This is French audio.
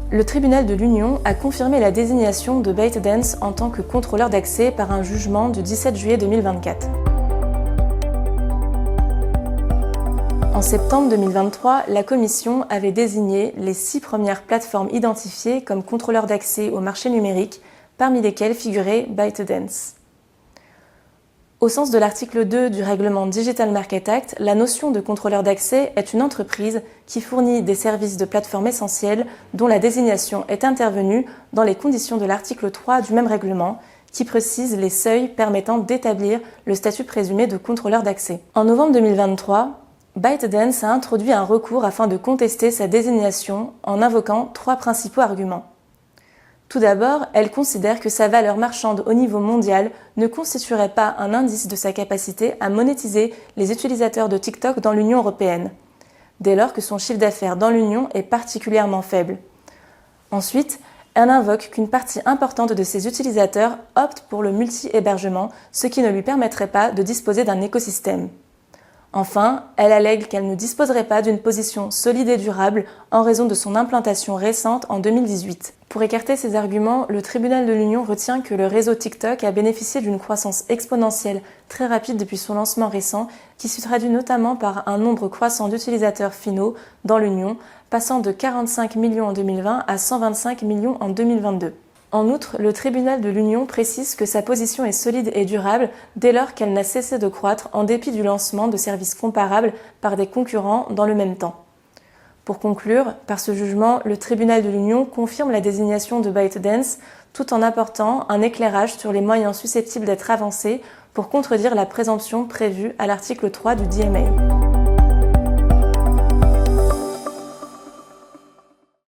Le tribunal de l'Union a confirmé la désignation de ByteDance en tant que contrôleur d'accès par un jugement du 17 juillet 2024. En septembre 2023, la Commission avait désigné les 6 premières plateformes identifiées comme contrôleurs d'accès au marché numérique, parmi lesquelles figurait ByteDance. Au sens de l'article 2 du règlement Digital Market Act, la notion de contrôleur d'accès est une entreprise qui fournit des services de plateforme essentiels dont la désignation est intervenue dans les conditions de l'article 3 du même règlement, qui précise les seuils permettant d'établir le statut présumé de contrôleur d'accès. En novembre 2023, ByteDance a introduit un recours afin de contester sa désignation en invoquant 3 principaux arguments. Tout d'abord, elle considère que sa valeur marchande au niveau mondial ne constituerait pas un indice de sa capacité à monétiser les utilisateurs de TikTok dans l'Union européenne, dès lors que son chiffre d'affaires dans l'Union est particulièrement faible. Ensuite, elle invoque qu'une partie importante de ses utilisateurs opte pour le multi-hébergement, ce qui ne lui permettrait pas de disposer d'un écosystème. Enfin, elle allègue qu'elle ne disposerait pas d'une position solide et durable en raison de son implantation récente en 2018. Pour écarter ces arguments, le tribunal de l'Union retient que le réseau TikTok a bénéficié d'une croissance exponentielle très rapide depuis son lancement récent, qui se traduit notamment par un nombre croissant d'utilisateurs finaux dans l'Union, passant de 45 millions en 2020 à 125 millions en 2022. En outre, le tribunal de l'Union précise que sa position est solide et durable dès lors qu'elle n'a cessé de croître en dépit du lancement de services comparables par des concurrents dans le même temps. Pour conclure, par ce jugement, le tribunal de l'Union confirme la désignation de ByteDance tout en apportant un éclairage sur les moyens susceptibles d'être avancés pour contredire la présomption prévue à l'article 3 du DMA.